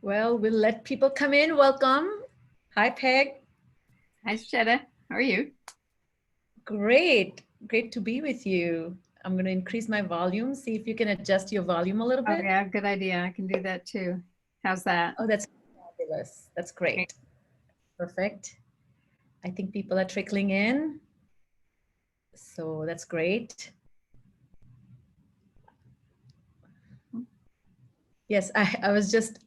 Well, we'll let people come in. Welcome. Hi, Peg. Hi, Sucheta. How are you? Great. Great to be with you. I'm going to increase my volume. See if you can adjust your volume a little bit. Oh, yeah, good idea. I can do that too. How's that? Oh, that's fabulous. That's great. Perfect. I think people are trickling in. So that's great. Yes, I was just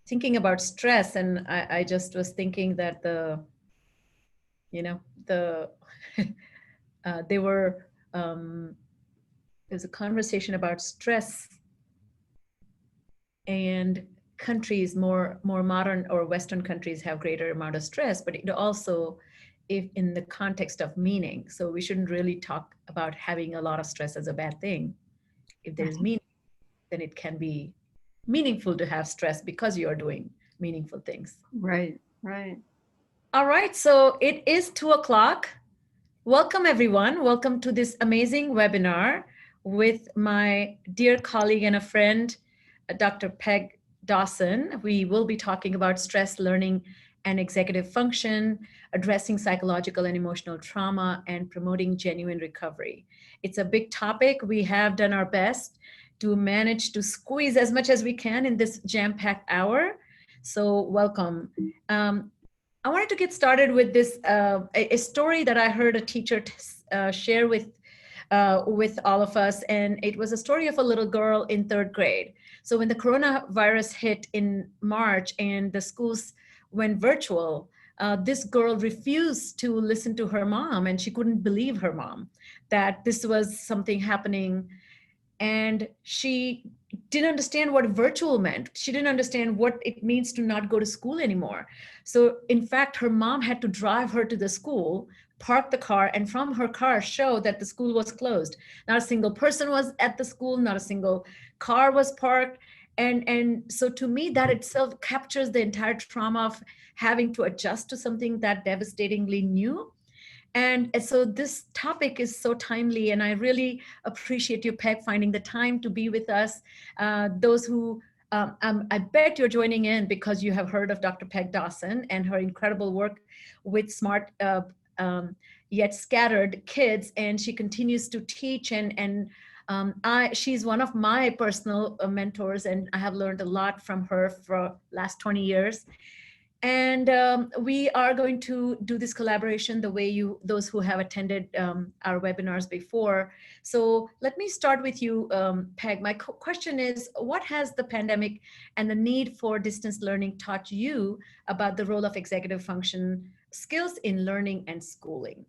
thinking about stress, and I just was thinking that they were, there's a conversation about stress and countries, more modern or Western countries have greater amount of stress, but it also, if in the context of meaning. So we shouldn't really talk about having a lot of stress as a bad thing. If there's meaning, then it can be meaningful to have stress because you are doing meaningful things. Right, right. All right, so it is 2:00. Welcome everyone. Welcome to this amazing webinar with my dear colleague and a friend, Dr. Peg Dawson. We will be talking about stress, learning, and executive function, addressing psychological and emotional trauma, and promoting genuine recovery. It's a big topic. We have done our best to manage to squeeze as much as we can in this jam-packed hour. So welcome. I wanted to get started with this, a story that I heard a teacher share with all of us. And it was a story of a little girl in 3rd grade. So when the coronavirus hit in March and the schools went virtual, this girl refused to listen to her mom, and she couldn't believe her mom that this was something happening. And she didn't understand what virtual meant. She didn't understand what it means to not go to school anymore. So in fact, her mom had to drive her to the school, park the car, and from her car show that the school was closed. Not a single person was at the school, not a single car was parked. And so to me, that itself captures the entire trauma of having to adjust to something that devastatingly new. And so this topic is so timely, and I really appreciate you, Peg, finding the time to be with us. Those who, I bet you're joining in because you have heard of Dr. Peg Dawson and her incredible work with smart yet scattered kids, and she continues to teach. She's one of my personal mentors, and I have learned a lot from her for last 20 years. And we are going to do this collaboration the way those who have attended our webinars before. So let me start with you, Peg. My question is, what has the pandemic and the need for distance learning taught you about the role of executive function skills in learning and schooling?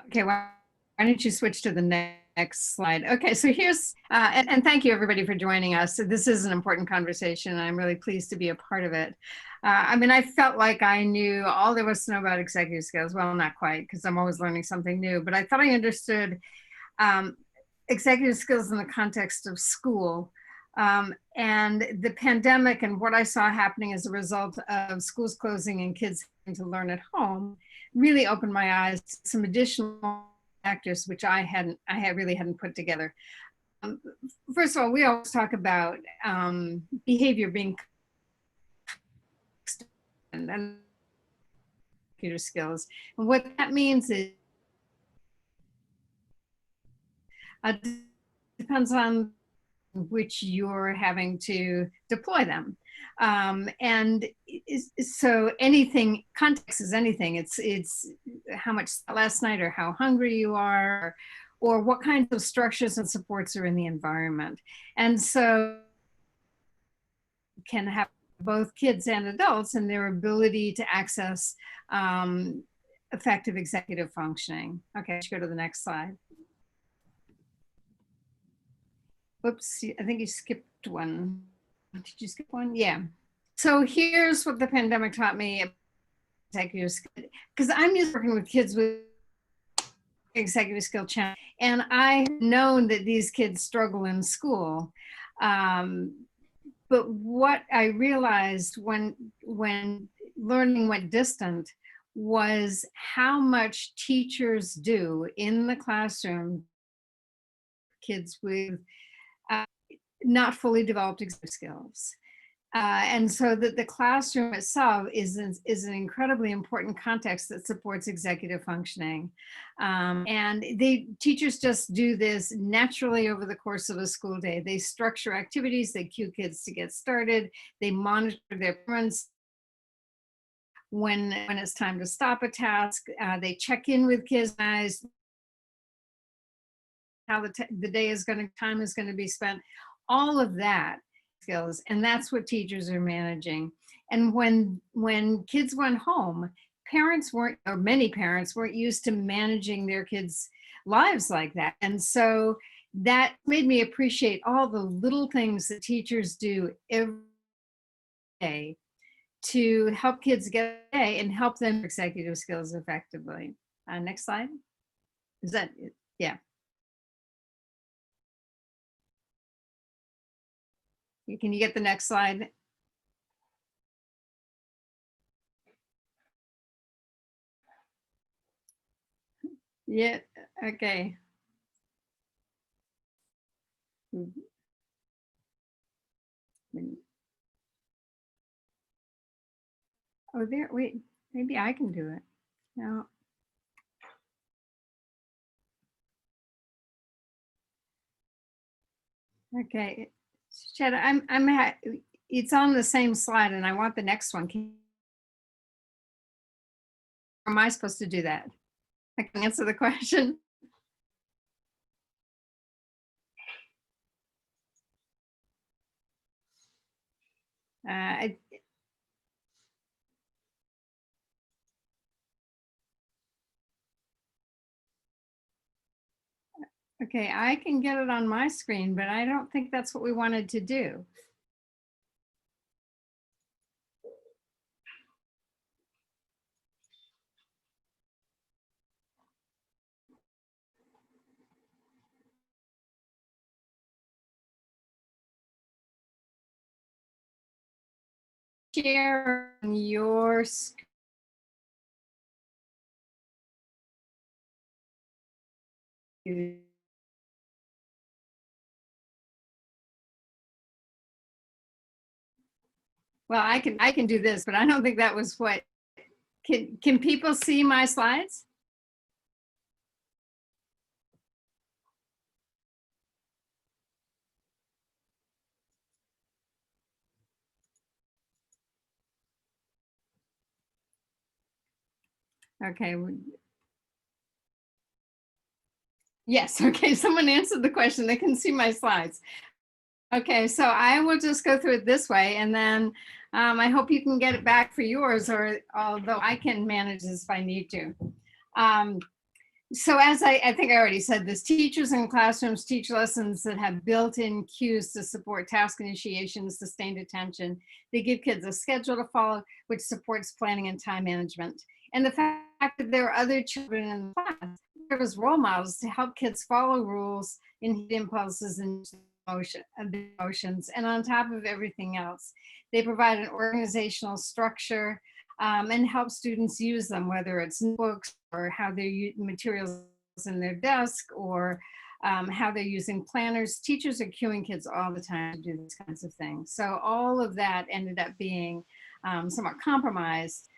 Okay, why don't you switch to the next slide? Okay, so here's, and thank you everybody for joining us. This is an important conversation, and I'm really pleased to be a part of it. I mean, I felt like I knew all there was to know about executive skills. Well, not quite, because I'm always learning something new, but I thought I understood executive skills in the context of school. And the pandemic and what I saw happening as a result of schools closing and kids having to learn at home really opened my eyes to some additional factors which I really hadn't put together. First of all, we always talk about behavior being and computer skills, and what that means is depends on which you're having to deploy them. And so anything, context is anything. It's how much last night, or how hungry you are, or what kinds of structures and supports are in the environment. And so can have both kids and adults in their ability to access effective executive functioning. Okay, let's go to the next slide. Whoops, I think you skipped one. Did you skip one? Yeah. So here's what the pandemic taught me. Because I'm used to working with kids with executive skill challenge, and I've known that these kids struggle in school. But what I realized when learning went distant was how much teachers do in the classroom kids with not fully developed executive skills. And so that the classroom itself is an incredibly important context that supports executive functioning. And teachers just do this naturally over the course of a school day. They structure activities, they cue kids to get started, they monitor their parents when it's time to stop a task, they check in with kids, how the day is going to, time is going to be spent, all of that skills, and that's what teachers are managing. And when kids went home, parents weren't, or many parents weren't used to managing their kids' lives like that. And so that made me appreciate all the little things that teachers do every day to help kids get a and help them executive skills effectively. Next slide. Is that it? Yeah. Can you get the next slide? Yeah, okay. Oh, there, wait, maybe I can do it. No. Okay, Sucheta, it's on the same slide and I want the next one. Am I supposed to do that? I can answer the question. Okay, I can get it on my screen, but I don't think that's what we wanted to do. Share your screen. Well, I can do this, but I don't think that was what, can people see my slides? Okay. Yes, okay, someone answered the question. They can see my slides. Okay, so I will just go through it this way, and then I hope you can get it back for yours, or although I can manage this if I need to. So as I think I already said this, teachers in classrooms teach lessons that have built-in cues to support task initiation, sustained attention. They give kids a schedule to follow, which supports planning and time management. And the fact that there are other children in the class serve as role models to help kids follow rules, inhibit impulses and emotions. And on top of everything else, they provide an organizational structure and help students use them, whether it's books or how they're using materials in their desk, or how they're using planners. Teachers are cueing kids all the time to do these kinds of things. So all of that ended up being somewhat compromised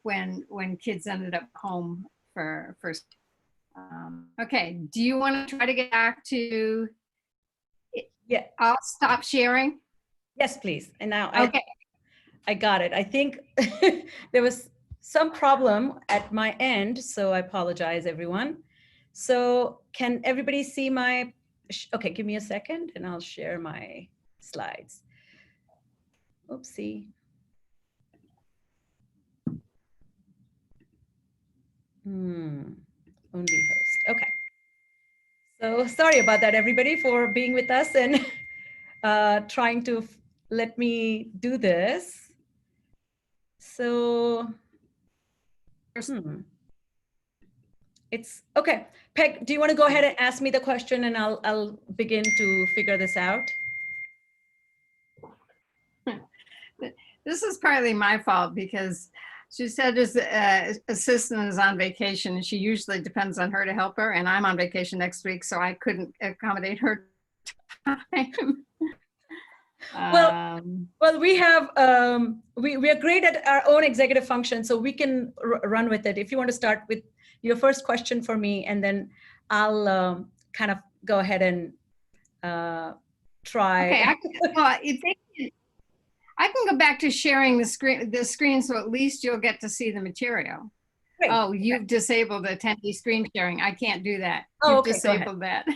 when kids ended up home for okay, do you want to try to get back to, Yeah. I'll stop sharing. Yes, please. And now Okay. I got it. I think there was some problem at my end, so I apologize, everyone. So can everybody see my, okay, give me a second and I'll share my slides. Oopsie. Only host. Okay. So sorry about that, everybody, for being with us and trying to let me do this. So, it's okay. Peg, do you want to go ahead and ask me the question, and I'll begin to figure this out? This is partly my fault because she said his assistant is on vacation and she usually depends on her to help her, and I'm on vacation next week, so I couldn't accommodate her time. Well, we have we are great at our own executive function, so we can run with it. If you want to start with your first question for me, and then I'll kind of go ahead and try. Okay, I can go back to sharing the screen, so at least you'll get to see the material. Great. Oh, you've disabled attendee screen sharing. I can't do that. Oh, you've okay, disabled that.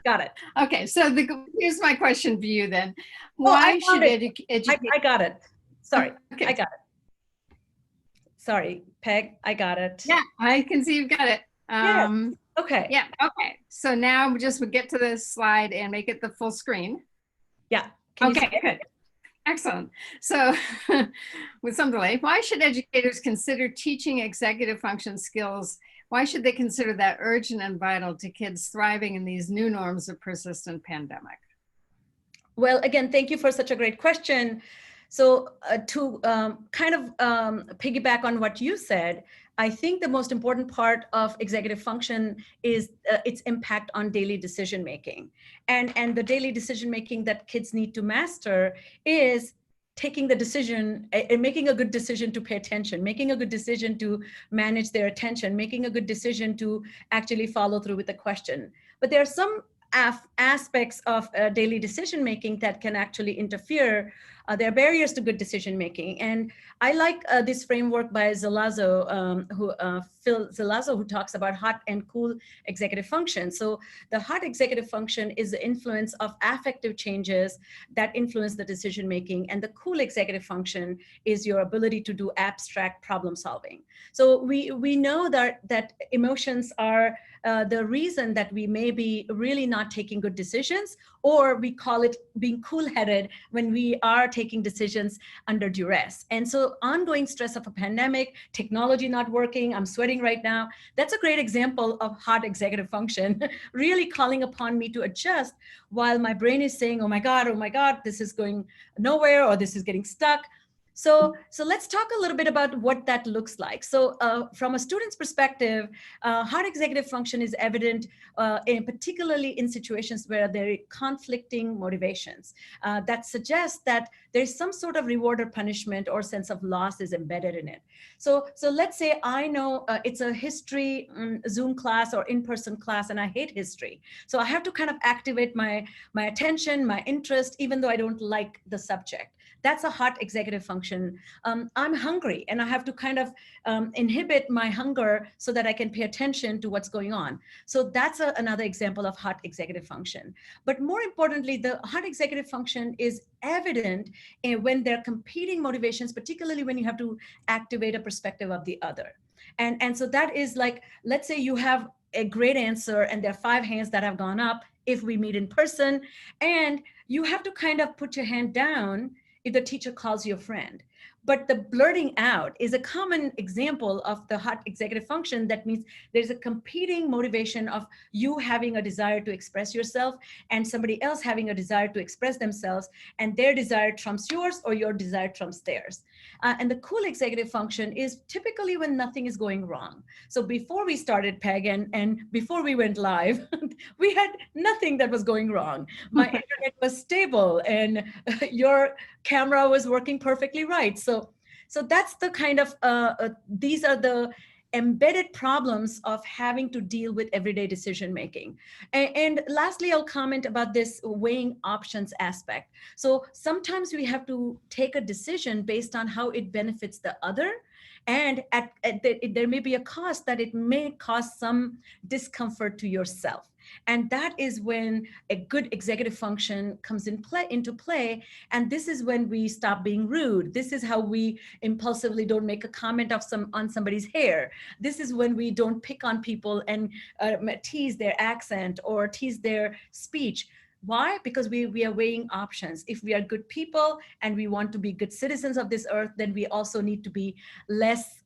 Got it. Okay, so here's my question for you then. Why should educate? I got it. Sorry, okay. I got it. Sorry, Peg, I got it. Yeah, I can see you've got it. Yes. Okay. Yeah, okay. So now we just would get to this slide and make it the full screen. Yeah. Okay, good. Excellent. So with some delay, why should educators consider teaching executive function skills? Why should they consider that urgent and vital to kids thriving in these new norms of persistent pandemic? Well, again, thank you for such a great question. So to kind of piggyback on what you said, I think the most important part of executive function is its impact on daily decision making. And the daily decision making that kids need to master is taking the decision and making a good decision to pay attention, making a good decision to manage their attention, making a good decision to actually follow through with the question. But there are some aspects of daily decision making that can actually interfere. There are barriers to good decision making, and I like this framework by Phil Zelazo, who talks about hot and cool executive function. So the hot executive function is the influence of affective changes that influence the decision making, and the cool executive function is your ability to do abstract problem solving. So we know that emotions are the reason that we may be really not taking good decisions, or we call it being cool-headed when we are taking decisions under duress. And so ongoing stress of a pandemic, technology not working, I'm sweating right now, that's a great example of hot executive function, really calling upon me to adjust while my brain is saying, oh my God, this is going nowhere, or this is getting stuck. So let's talk a little bit about what that looks like. So from a student's perspective, hot executive function is evident particularly in situations where there are conflicting motivations that suggest that there's some sort of reward or punishment or sense of loss is embedded in it. So let's say I know it's a history Zoom class or in-person class, and I hate history. So I have to kind of activate my attention, my interest, even though I don't like the subject. That's a hot executive function. I'm hungry, and I have to kind of inhibit my hunger so that I can pay attention to what's going on. So that's another example of hot executive function. But more importantly, the hot executive function is evident when there are competing motivations, particularly when you have to activate a perspective of the other. And so that is like, let's say you have a great answer and there are 5 hands that have gone up if we meet in person, and you have to kind of put your hand down if the teacher calls you a friend. But the blurting out is a common example of the hot executive function. That means there's a competing motivation of you having a desire to express yourself and somebody else having a desire to express themselves, and their desire trumps yours or your desire trumps theirs. And the cool executive function is typically when nothing is going wrong. So before we started, Peg, and before we went live, we had nothing that was going wrong. My internet was stable and your camera was working perfectly right. So that's the kind of, these are the embedded problems of having to deal with everyday decision making. And lastly, I'll comment about this weighing options aspect. So sometimes we have to take a decision based on how it benefits the other. And there may be a cost that it may cause some discomfort to yourself. And that is when a good executive function comes into play. And this is when we stop being rude. This is how we impulsively don't make a comment on somebody's hair. This is when we don't pick on people and tease their accent or tease their speech. Why? Because we are weighing options. If we are good people and we want to be good citizens of this earth, then we also need to be less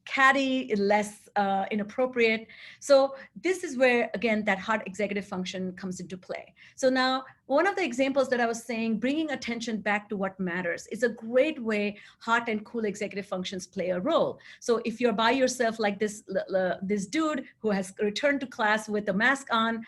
catty, less inappropriate. So this is where, again, that hot executive function comes into play. So now, one of the examples that I was saying, bringing attention back to what matters, is a great way hot and cool executive functions play a role. So if you're by yourself, like this dude who has returned to class with a mask on,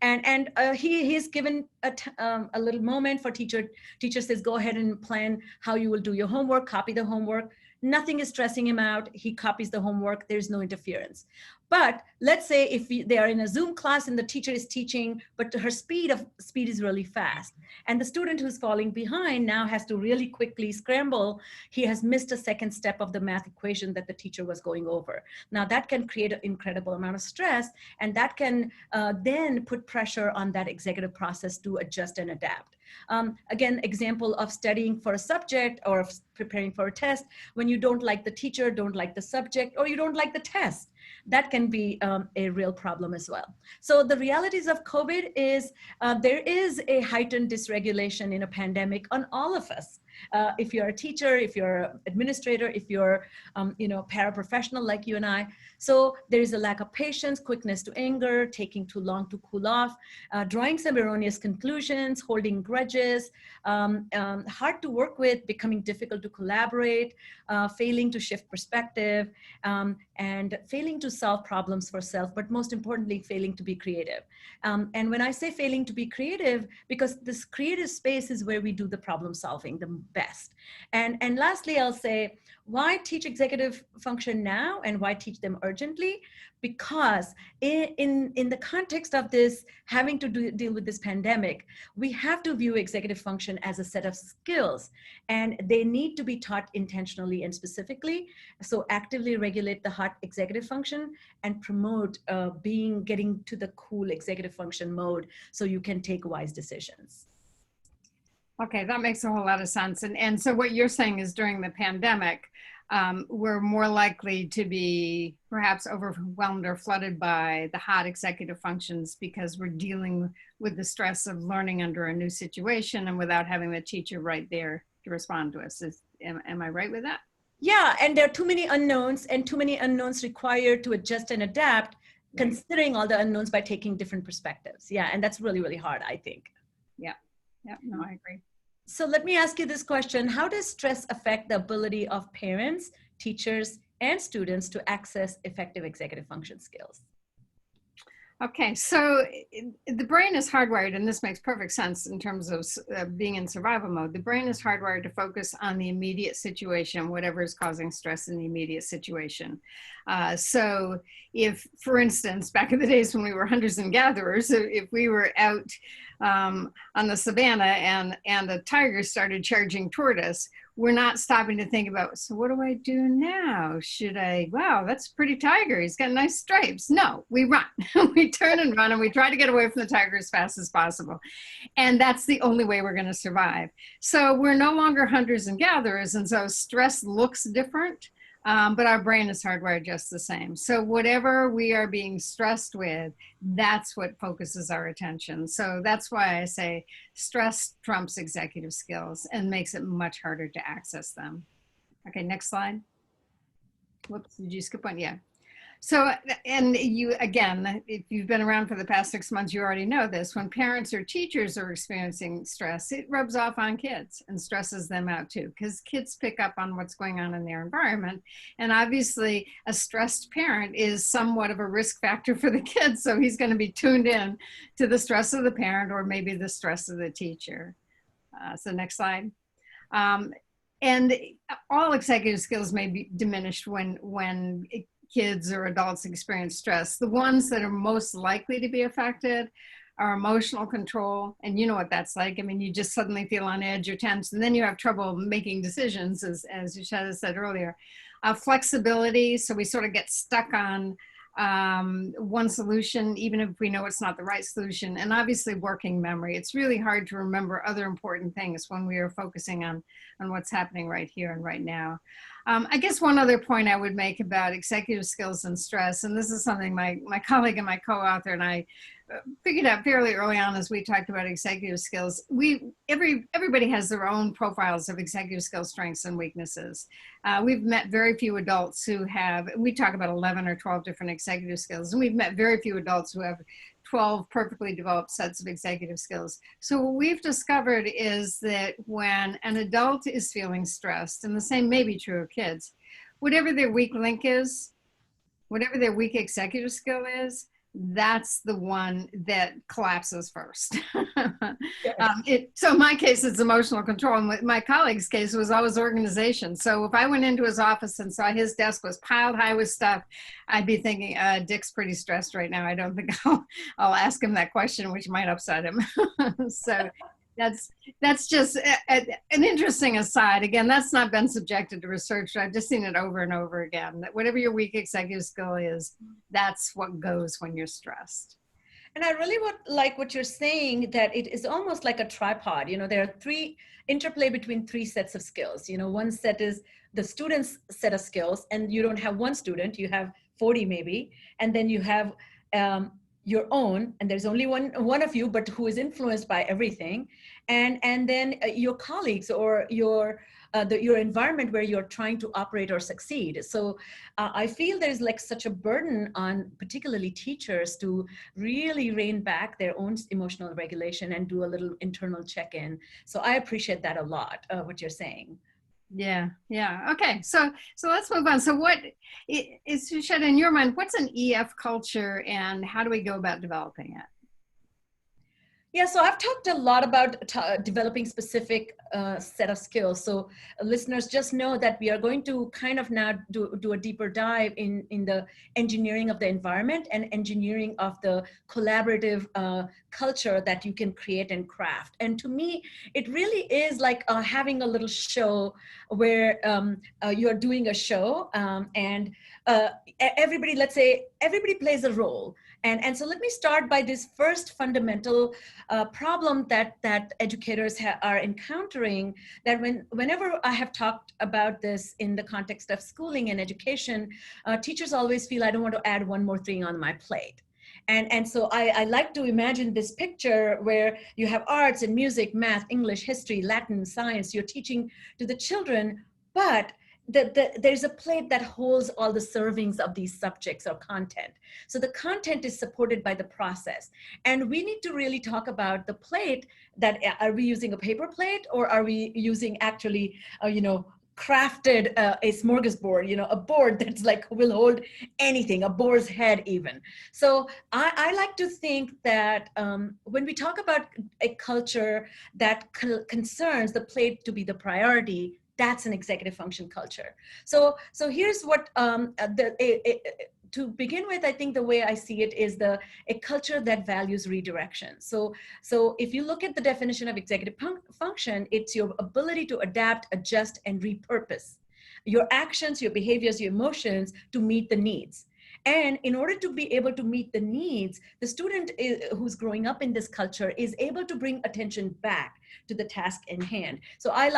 and he's given a little moment for teacher says, go ahead and plan how you will do your homework, copy the homework. Nothing is stressing him out. He copies the homework. There's no interference. But let's say if they are in a Zoom class and the teacher is teaching, but her speed is really fast. And the student who's falling behind now has to really quickly scramble. He has missed a second step of the math equation that the teacher was going over. Now that can create an incredible amount of stress, and that can then put pressure on that executive process to adjust and adapt. Again, example of studying for a subject or of preparing for a test, when you don't like the teacher, don't like the subject, or you don't like the test. That can be a real problem as well. So the realities of COVID is there is a heightened dysregulation in a pandemic on all of us. If you're a teacher, if you're an administrator, if you're paraprofessional like you and I. So there is a lack of patience, quickness to anger, taking too long to cool off, drawing some erroneous conclusions, holding grudges, hard to work with, becoming difficult to collaborate, failing to shift perspective, and failing to solve problems for self, but most importantly, failing to be creative. And when I say failing to be creative, because this creative space is where we do the problem solving the best. And lastly, I'll say, why teach executive function now and why teach them urgently? Because in the context of this, having to deal with this pandemic, we have to view executive function as a set of skills, and they need to be taught intentionally and specifically. So actively regulate the hot executive function and promote getting to the cool executive function mode so you can take wise decisions. Okay, that makes a whole lot of sense. And so what you're saying is during the pandemic, we're more likely to be perhaps overwhelmed or flooded by the hot executive functions because we're dealing with the stress of learning under a new situation and without having the teacher right there to respond to us. Am I right with that? Yeah, and there are too many unknowns and too many unknowns required to adjust and adapt, considering all the unknowns by taking different perspectives. Yeah, and that's really, really hard, I think. Yeah, no, I agree. So let me ask you this question. How does stress affect the ability of parents, teachers, and students to access effective executive function skills? Okay, so the brain is hardwired, and this makes perfect sense in terms of being in survival mode. The brain is hardwired to focus on the immediate situation, whatever is causing stress in the immediate situation. So if, for instance, back in the days when we were hunters and gatherers, if we were out on the savannah and a tiger started charging toward us, we're not stopping to think about, so what do I do now? Wow, that's a pretty tiger. He's got nice stripes. No, we run. We turn and run, and we try to get away from the tiger as fast as possible. And that's the only way we're going to survive. So we're no longer hunters and gatherers, and so stress looks different, but our brain is hardwired just the same. So whatever we are being stressed with, that's what focuses our attention. So that's why I say stress trumps executive skills and makes it much harder to access them. Okay, next slide. Whoops, did you skip one? Yeah. So, and you, again, if you've been around for the past 6 months, you already know this. When parents or teachers are experiencing stress, it rubs off on kids and stresses them out too, because kids pick up on what's going on in their environment. And obviously, a stressed parent is somewhat of a risk factor for the kids. So he's going to be tuned in to the stress of the parent or maybe the stress of the teacher. So next slide. And all executive skills may be diminished when kids or adults experience stress. The ones that are most likely to be affected are emotional control. And you know what that's like. I mean, you just suddenly feel on edge or tense, and then you have trouble making decisions, as Sucheta said earlier. Flexibility, so we sort of get stuck on one solution, even if we know it's not the right solution. And obviously working memory. It's really hard to remember other important things when we are focusing on what's happening right here and right now. I guess one other point I would make about executive skills and stress, and this is something my colleague and my co-author and I figured out fairly early on as we talked about executive skills. Everybody has their own profiles of executive skills, strengths, and weaknesses. We've met very few adults who have, we talk about 11 or 12 different executive skills, and we've met very few adults who have 12 perfectly developed sets of executive skills. So what we've discovered is that when an adult is feeling stressed, and the same may be true of kids, whatever their weak link is, whatever their weak executive skill is, that's the one that collapses first. So in my case, it's emotional control. And my colleague's case was always organization. So if I went into his office and saw his desk was piled high with stuff, I'd be thinking, Dick's pretty stressed right now. I don't think I'll ask him that question, which might upset him. So that's just an interesting aside. Again, that's not been subjected to research. I've just seen it over and over again, that whatever your weak executive skill is, that's what goes when you're stressed. And I really would like what you're saying, that it is almost like a tripod. You know, there are three interplay between three sets of skills. You know, one set is the student's set of skills, and you don't have one student, you have 40 maybe, and then you have your own, and there's only one of you, but who is influenced by everything, and then your colleagues or your environment where you're trying to operate or succeed. So I feel there's like such a burden on particularly teachers to really rein back their own emotional regulation and do a little internal check-in. So I appreciate that a lot, what you're saying. Yeah. Okay. So let's move on. So what is, Sucheta, in your mind, what's an EF culture and how do we go about developing it? Yeah, so I've talked a lot about developing specific set of skills. So listeners, just know that we are going to kind of now do a deeper dive in the engineering of the environment and engineering of the collaborative culture that you can create and craft. And to me, it really is like having a little show where you're doing a show and everybody, let's say, everybody plays a role. And so let me start by this first fundamental problem that educators are encountering, that whenever I have talked about this in the context of schooling and education, teachers always feel, I don't want to add one more thing on my plate. And so I like to imagine this picture where you have arts and music, math, English, history, Latin, science, you're teaching to the children, but there's a plate that holds all the servings of these subjects or content. So the content is supported by the process. And we need to really talk about the plate, that are we using a paper plate or are we using actually, crafted a smorgasbord, a board that's like will hold anything, a boar's head even. So I like to think that when we talk about a culture that concerns the plate to be the priority, that's an executive function culture. So here's what to begin with, I think the way I see it is a culture that values redirection. So if you look at the definition of executive function, it's your ability to adapt, adjust, and repurpose your actions, your behaviors, your emotions to meet the needs. And in order to be able to meet the needs, the student who's growing up in this culture is able to bring attention back to the task in hand. So I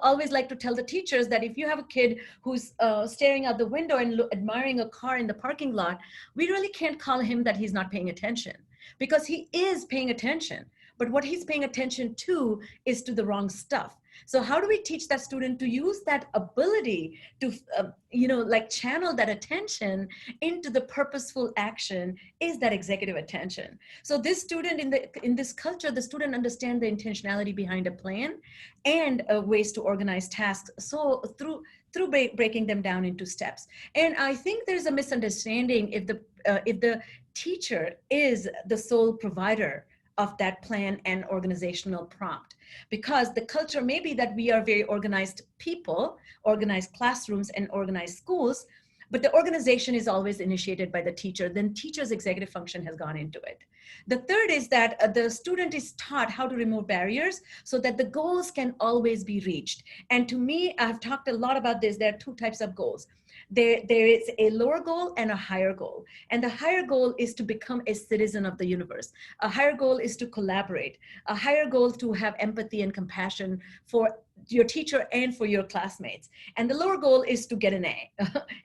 always like to tell the teachers that if you have a kid who's staring out the window and admiring a car in the parking lot, we really can't call him that he's not paying attention, because he is paying attention. But what he's paying attention to is to the wrong stuff. So how do we teach that student to use that ability to, like channel that attention into the purposeful action is that executive attention. So this student in this culture, the student understands the intentionality behind a plan and ways to organize tasks. So through breaking them down into steps. And I think there's a misunderstanding if the teacher is the sole provider of that plan and organizational prompt, because the culture may be that we are very organized people, organized classrooms and organized schools, but the organization is always initiated by the teacher. Then teacher's executive function has gone into it. The third is that the student is taught how to remove barriers so that the goals can always be reached. And to me, I've talked a lot about this. There are two types of goals. There is a lower goal and a higher goal. And the higher goal is to become a citizen of the universe. A higher goal is to collaborate. A higher goal to have empathy and compassion for your teacher and for your classmates. And the lower goal is to get an A.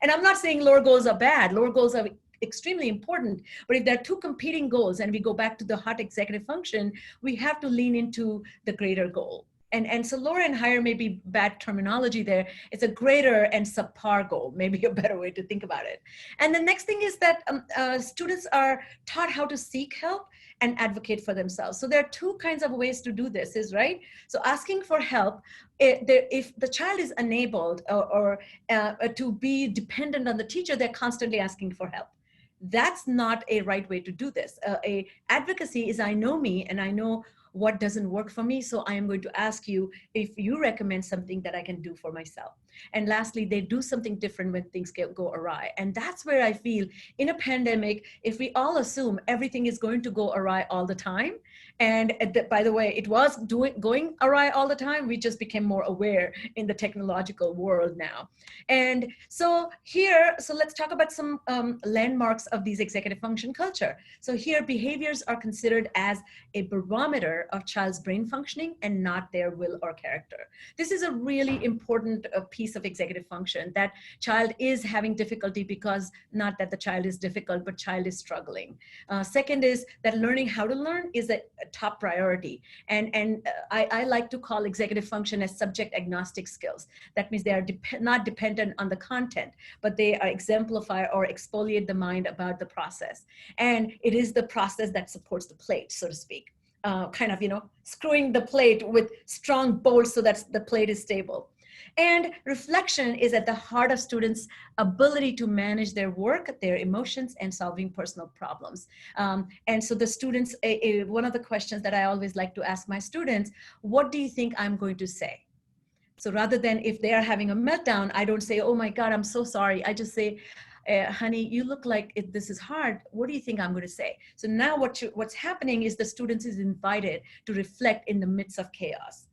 And I'm not saying lower goals are bad. Lower goals are extremely important. But if there are two competing goals, and we go back to the hot executive function, we have to lean into the greater goal. And so lower and higher may be bad terminology there. It's a greater and subpar goal, maybe a better way to think about it. And the next thing is that students are taught how to seek help and advocate for themselves. So there are two kinds of ways to do this, is right. So asking for help, if the child is enabled or to be dependent on the teacher, they're constantly asking for help. That's not a right way to do this. Advocacy is, I know me and I know what doesn't work for me, so I am going to ask you if you recommend something that I can do for myself. And lastly, they do something different when things go awry. And that's where I feel in a pandemic, if we all assume everything is going to go awry all the time, and by the way, it was going awry all the time, we just became more aware in the technological world now. And so let's talk about some landmarks of these executive function culture. So here, behaviors are considered as a barometer of child's brain functioning and not their will or character. This is a really important piece of executive function, that child is having difficulty because not that the child is difficult, but child is struggling. Second is that learning how to learn is a top priority. And I like to call executive function as subject agnostic skills. That means they are not dependent on the content, but they are exemplify or exfoliate the mind about the process. And it is the process that supports the plate, so to speak. Kind of, screwing the plate with strong bolts so that the plate is stable. And reflection is at the heart of students' ability to manage their work, their emotions, and solving personal problems. And so the students, one of the questions that I always like to ask my students, what do you think I'm going to say? So rather than if they are having a meltdown, I don't say, oh my God, I'm so sorry. I just say, honey, you look like this is hard. What do you think I'm going to say? So now what's happening is the students is invited to reflect in the midst of chaos.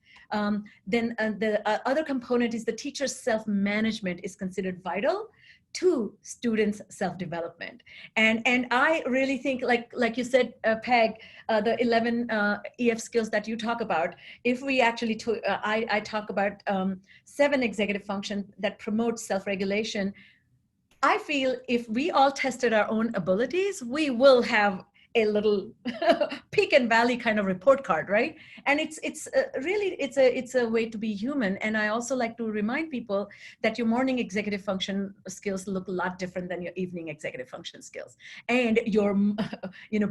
Then the other component is the teacher's self-management is considered vital to students' self-development. And I really think, like you said, Peg, the 11 EF skills that you talk about, if we actually, I talk about 7 executive functions that promote self-regulation. I feel if we all tested our own abilities, we will have a little peak and valley kind of report card, right? And it's really a way to be human. And I also like to remind people that your morning executive function skills look a lot different than your evening executive function skills, and your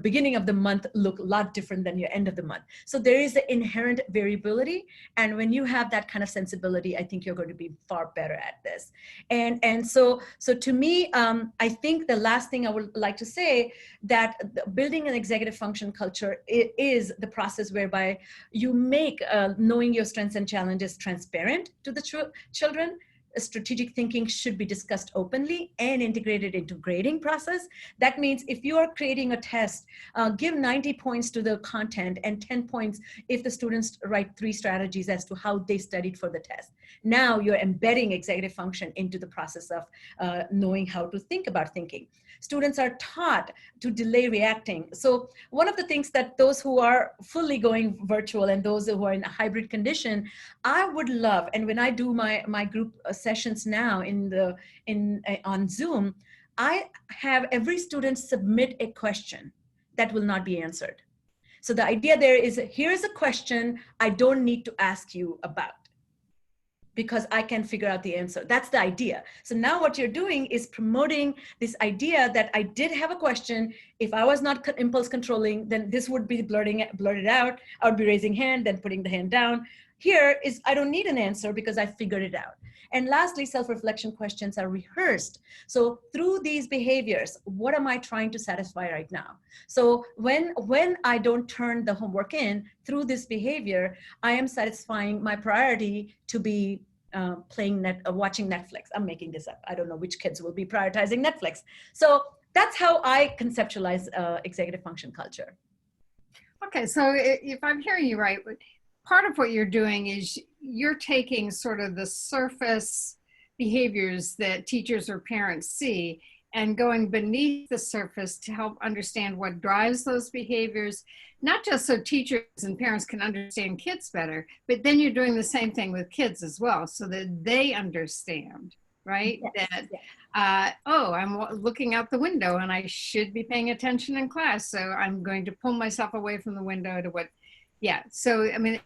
beginning of the month look a lot different than your end of the month. So there is the inherent variability, and when you have that kind of sensibility, I think you're going to be far better at this. And so to me, I think the last thing I would like to say, that building an executive function culture is the process whereby you make knowing your strengths and challenges transparent to the children. Strategic thinking should be discussed openly and integrated into grading process. That means if you are creating a test, give 90 points to the content and 10 points if the students write 3 strategies as to how they studied for the test. Now you're embedding executive function into the process of knowing how to think about thinking. Students are taught to delay reacting. So one of the things that those who are fully going virtual and those who are in a hybrid condition, I would love, and when I do my group sessions now on Zoom, I have every student submit a question that will not be answered. So the idea there is, here's a question I don't need to ask you about, because I can figure out the answer. That's the idea. So now what you're doing is promoting this idea that I did have a question. If I was not impulse controlling, then this would be blurted out. I would be raising hand, then putting the hand down. Here is, I don't need an answer because I figured it out. And lastly, self-reflection questions are rehearsed. So through these behaviors, what am I trying to satisfy right now? So when I don't turn the homework in through this behavior, I am satisfying my priority to be watching Netflix. I'm making this up. I don't know which kids will be prioritizing Netflix. So that's how I conceptualize executive function culture. Okay, so if I'm hearing you right, part of what you're doing is you're taking sort of the surface behaviors that teachers or parents see and going beneath the surface to help understand what drives those behaviors, not just so teachers and parents can understand kids better, but then you're doing the same thing with kids as well so that they understand, right? Yes, That, yes. oh, I'm looking out the window and I should be paying attention in class. So I'm going to pull myself away from the window to what, yeah. So, I mean,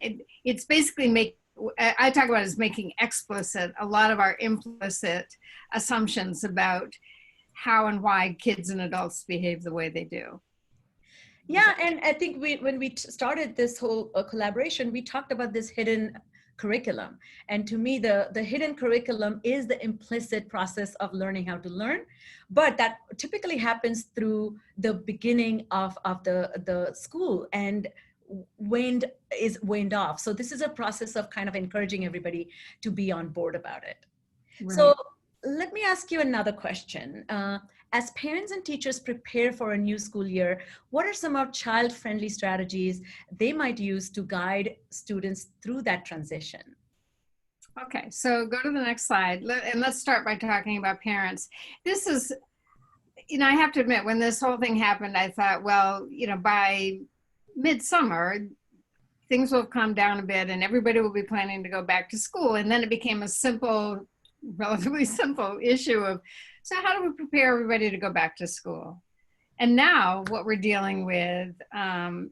it's basically I talk about it as making explicit a lot of our implicit assumptions about how and why kids and adults behave the way they do. Yeah, and I think when we started this whole collaboration, we talked about this hidden curriculum. And to me, the hidden curriculum is the implicit process of learning how to learn, but that typically happens through the beginning of the school and waned off. So this is a process of kind of encouraging everybody to be on board about it. Right. So let me ask you another question. As parents and teachers prepare for a new school year, what are some of child-friendly strategies they might use to guide students through that transition? Okay, so go to the next slide. And let's start by talking about parents. This is, I have to admit, when this whole thing happened, I thought, well, by midsummer, things will have calmed down a bit and everybody will be planning to go back to school. And then it became a relatively simple issue of, so how do we prepare everybody to go back to school? And now what we're dealing with, and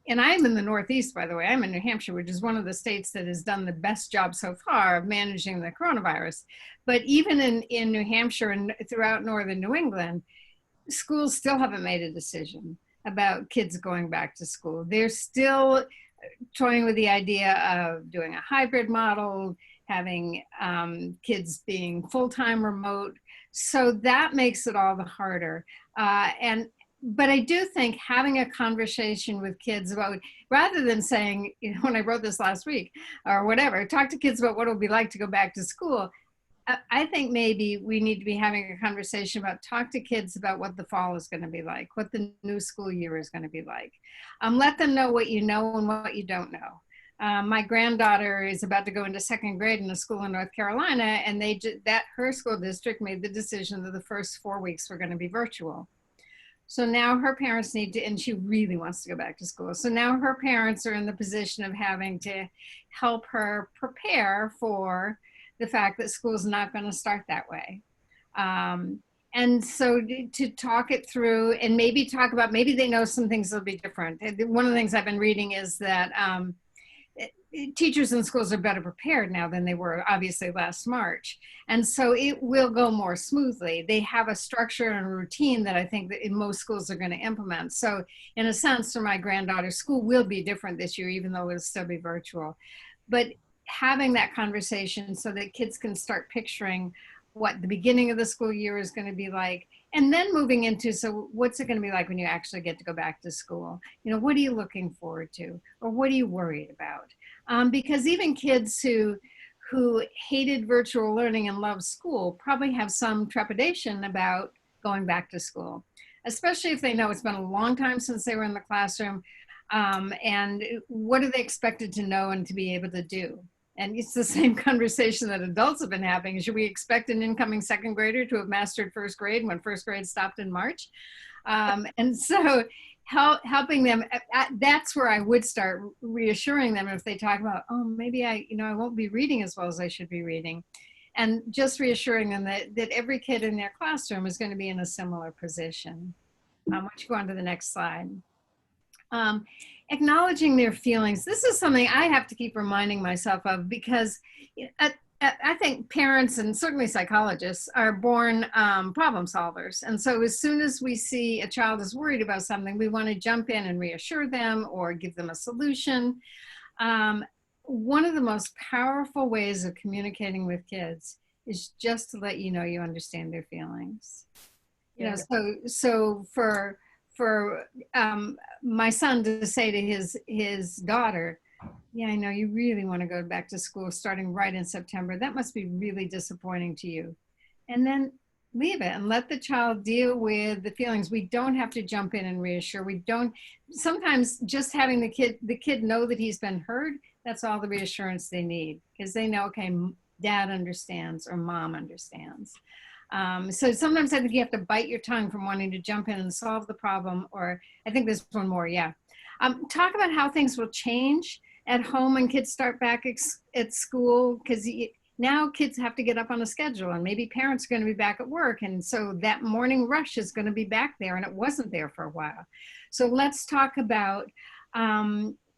I'm in the Northeast, by the way, I'm in New Hampshire, which is one of the states that has done the best job so far of managing the coronavirus. But even in New Hampshire and throughout Northern New England, schools still haven't made a decision about kids going back to school. They're still toying with the idea of doing a hybrid model, having kids being full-time remote. So that makes it all the harder. But I do think having a conversation with kids about, rather than saying, when I wrote this last week or whatever, talk to kids about what it'll be like to go back to school. I think maybe we need to be having a conversation about talk to kids about what the fall is going to be like, what the new school year is going to be like. Let them know what you know and what you don't know. My granddaughter is about to go into second grade in a school in North Carolina, and her school district made the decision that the first 4 weeks were going to be virtual. So now her parents need to, and she really wants to go back to school. So now her parents are in the position of having to help her prepare for the fact that school's not going to start that way. And so to talk it through and maybe talk about, maybe they know some things will be different. One of the things I've been reading is that teachers in schools are better prepared now than they were obviously last March. And so it will go more smoothly. They have a structure and a routine that I think that in most schools are going to implement. So in a sense, for my granddaughter, school will be different this year, even though it'll still be virtual. But having that conversation so that kids can start picturing what the beginning of the school year is going to be like, and then moving into, so what's it going to be like when you actually get to go back to school? What are you looking forward to? Or what are you worried about? Because even kids who hated virtual learning and loved school probably have some trepidation about going back to school, especially if they know it's been a long time since they were in the classroom. And what are they expected to know and to be able to do? And it's the same conversation that adults have been having. Should we expect an incoming second grader to have mastered first grade when first grade stopped in March? And so helping them, that's where I would start reassuring them if they talk about, oh, maybe I won't be reading as well as I should be reading. And just reassuring them that every kid in their classroom is going to be in a similar position. Why don't you go on to the next slide? Acknowledging their feelings. This is something I have to keep reminding myself of because I think parents and certainly psychologists are born problem solvers. And so as soon as we see a child is worried about something, we want to jump in and reassure them or give them a solution. One of the most powerful ways of communicating with kids is just to let you know you understand their feelings. Yeah. So for my son to say to his daughter, yeah, I know you really want to go back to school starting right in September. That must be really disappointing to you. And then leave it and let the child deal with the feelings. We don't have to jump in and reassure. Sometimes just having the kid know that he's been heard, that's all the reassurance they need, because they know, okay, dad understands or mom understands. So sometimes I think you have to bite your tongue from wanting to jump in and solve the problem, or I think there's one more, yeah. Talk about how things will change at home when kids start back at school, because now kids have to get up on a schedule, and maybe parents are going to be back at work. And so that morning rush is going to be back there, and it wasn't there for a while. So let's talk about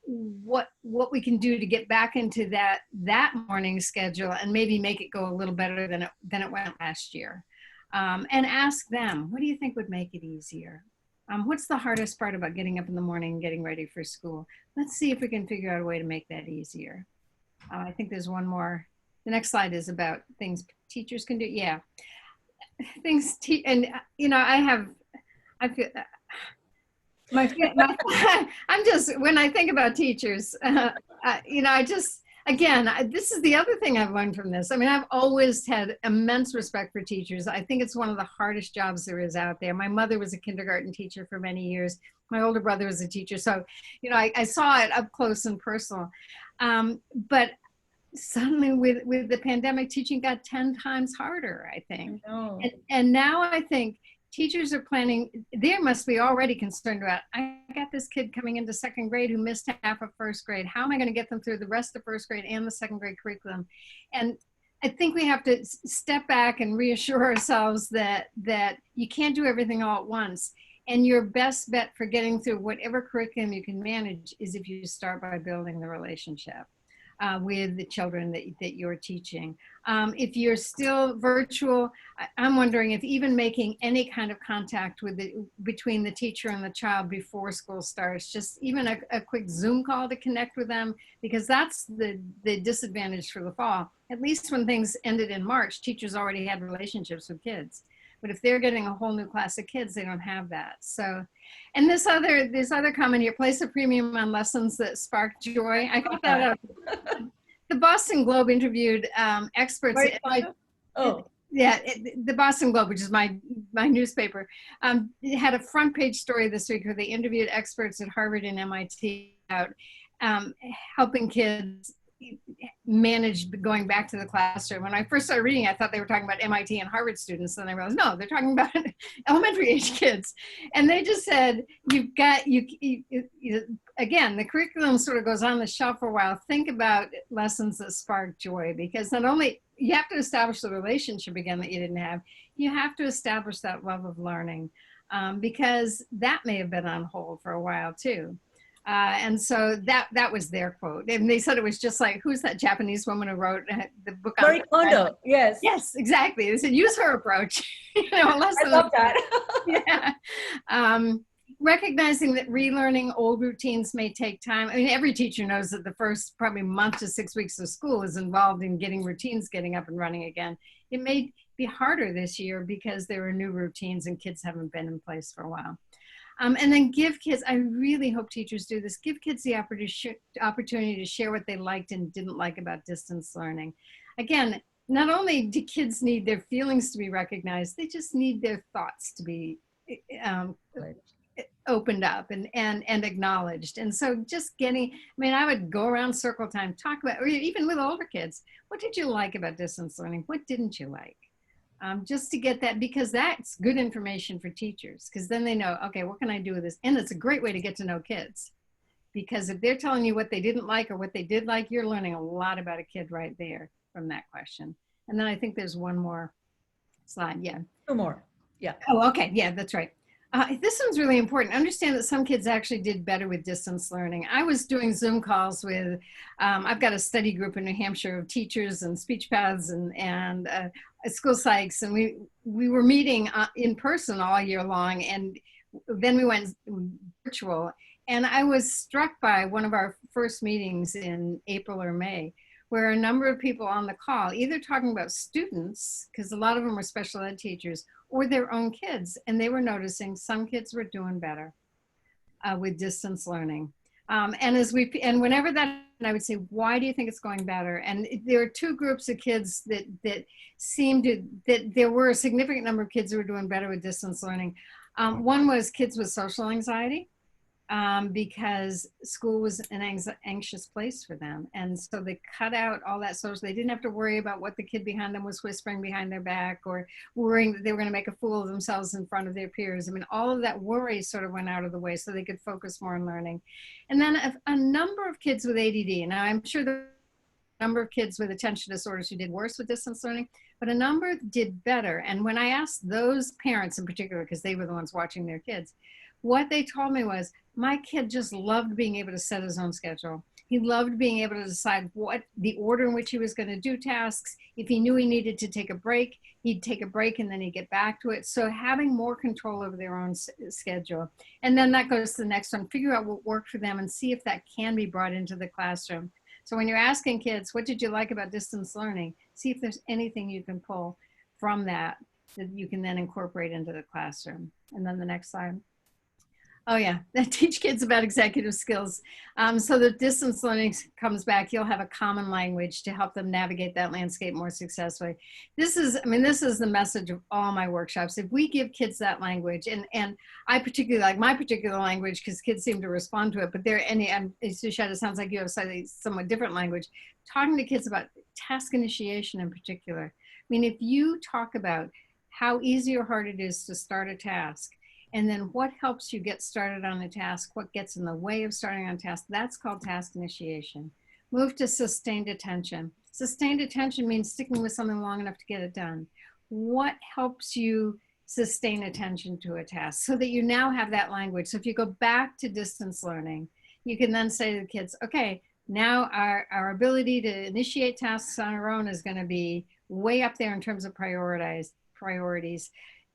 what we can do to get back into that morning schedule and maybe make it go a little better than it went last year. And ask them, what do you think would make it easier? What's the hardest part about getting up in the morning and getting ready for school? Let's see if we can figure out a way to make that easier. I think there's one more. The next slide is about things teachers can do. Yeah, things, and you know, I feel, I'm just, when I think about teachers, you know, again, this is the other thing I've learned from this. I mean, I've always had immense respect for teachers. I think it's one of the hardest jobs there is out there. My mother was a kindergarten teacher for many years. My older brother was a teacher. So, you know, I saw it up close and personal. But suddenly with the pandemic, teaching got 10 times harder, I think. And now I think teachers are planning, they must be already concerned about, I got this kid coming into second grade who missed half of first grade. How am I going to get them through the rest of first grade and the second grade curriculum? And I think we have to step back and reassure ourselves that you can't do everything all at once. And your best bet for getting through whatever curriculum you can manage is if you start by building the relationship with the children that you're teaching. If you're still virtual, I'm wondering if even making any kind of contact between the teacher and the child before school starts, just even a quick Zoom call to connect with them, because that's the disadvantage for the fall. At least when things ended in March, teachers already had relationships with kids. But if they're getting a whole new class of kids, they don't have that. So, and this other comment here, place a premium on lessons that spark joy. I got that out. The Boston Globe interviewed experts. The Boston Globe, which is my newspaper, had a front page story this week where they interviewed experts at Harvard and MIT about helping kids manage going back to the classroom. When I first started reading, I thought they were talking about MIT and Harvard students. Then I realized, no, they're talking about elementary age kids. And they just said, again, the curriculum sort of goes on the shelf for a while. Think about lessons that spark joy, because not only you have to establish the relationship again that you didn't have, you have to establish that love of learning, because that may have been on hold for a while too. And so that was their quote. And they said it was just like, who's that Japanese woman who wrote the book? Marie Kondo, yes. Yes, exactly. They said, use her approach. You know, I love that. Yeah. Recognizing that relearning old routines may take time. I mean, every teacher knows that the first probably month to 6 weeks of school is involved in getting routines, getting up and running again. It may be harder this year because there are new routines and kids haven't been in place for a while. And then give kids, I really hope teachers do this, give kids the opportunity to share what they liked and didn't like about distance learning. Again, not only do kids need their feelings to be recognized, they just need their thoughts to be opened up and acknowledged. And so just getting, I mean, I would go around circle time, talk about, or even with older kids, what did you like about distance learning? What didn't you like? Just to get that, because that's good information for teachers, because then they know, okay, what can I do with this? And it's a great way to get to know kids, because if they're telling you what they didn't like or what they did like, you're learning a lot about a kid right there from that question. And then I think there's one more slide. Yeah. Two more. Yeah. Oh, okay. Yeah, that's right. This one's really important. Understand that some kids actually did better with distance learning. I was doing Zoom calls with, I've got a study group in New Hampshire of teachers and speech paths and school psychs, and we were meeting in person all year long, and then we went virtual. And I was struck by one of our first meetings in April or May, where a number of people on the call, either talking about students, because a lot of them were special ed teachers, or their own kids, and they were noticing some kids were doing better with distance learning. And whenever that, I would say, why do you think it's going better? And there are two groups of kids that there were a significant number of kids who were doing better with distance learning. One was kids with social anxiety, because school was an anxious place for them. And so they cut out all that social. They didn't have to worry about what the kid behind them was whispering behind their back, or worrying that they were going to make a fool of themselves in front of their peers. I mean, all of that worry sort of went out of the way so they could focus more on learning. And then a number of kids with ADD, now I'm sure the number of kids with attention disorders who did worse with distance learning, but a number did better. And when I asked those parents in particular, because they were the ones watching their kids, what they told me was, my kid just loved being able to set his own schedule. He loved being able to decide what the order in which he was going to do tasks. If he knew he needed to take a break, he'd take a break and then he'd get back to it. So having more control over their own schedule. And then that goes to the next one, figure out what worked for them and see if that can be brought into the classroom. So when you're asking kids, what did you like about distance learning? See if there's anything you can pull from that you can then incorporate into the classroom. And then the next slide. Oh yeah, teach kids about executive skills. So the distance learning comes back, you'll have a common language to help them navigate that landscape more successfully. This is the message of all my workshops. If we give kids that language, and I particularly like my particular language because kids seem to respond to it, but Sucheta, sounds like you have slightly somewhat different language. Talking to kids about task initiation in particular. I mean, if you talk about how easy or hard it is to start a task, and then what helps you get started on a task, what gets in the way of starting on a task, that's called task initiation. Move to sustained attention. Sustained attention means sticking with something long enough to get it done. What helps you sustain attention to a task so that you now have that language? So if you go back to distance learning, you can then say to the kids, okay, now our ability to initiate tasks on our own is going to be way up there in terms of priorities.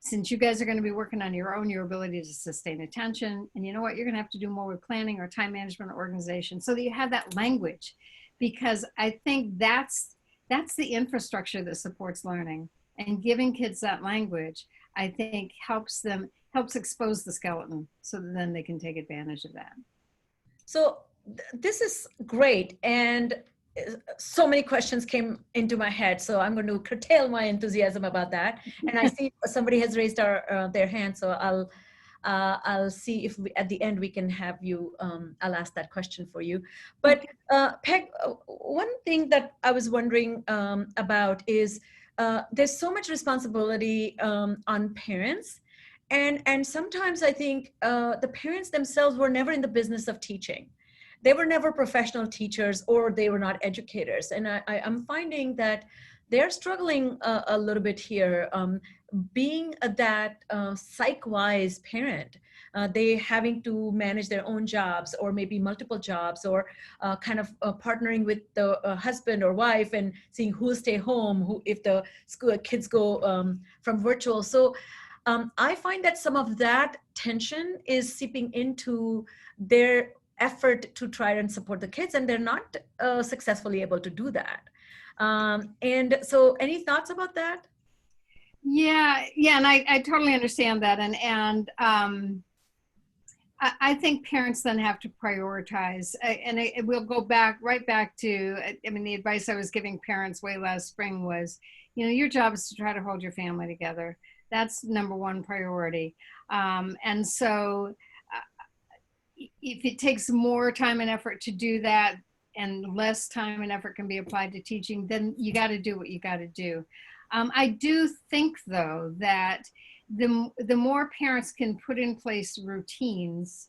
Since you guys are going to be working on your own, your ability to sustain attention, and you know what, you're going to have to do more with planning or time management or organization so that you have that language, because I think that's the infrastructure that supports learning, and giving kids that language, I think helps expose the skeleton so that then they can take advantage of that. So this is great. And so many questions came into my head, so I'm going to curtail my enthusiasm about that. And I see somebody has raised their hand, so I'll see if at the end we can have you. I'll ask that question for you. But Peg, one thing that I was wondering about is there's so much responsibility on parents, and sometimes I think the parents themselves were never in the business of teaching. They were never professional teachers, or they were not educators. And I'm finding that they're struggling a little bit here, being that psych-wise parent. They having to manage their own jobs, or maybe multiple jobs, or kind of partnering with the husband or wife and seeing who'll stay home, if the kids go from virtual. So I find that some of that tension is seeping into their effort to try and support the kids, and they're not successfully able to do that. And so any thoughts about that? Yeah, and I totally understand that. And I think parents then have to prioritize, and we'll go right back to, the advice I was giving parents way last spring was, your job is to try to hold your family together. That's number one priority. And so if it takes more time and effort to do that, and less time and effort can be applied to teaching, then you got to do what you got to do. I do think, though, that the more parents can put in place routines,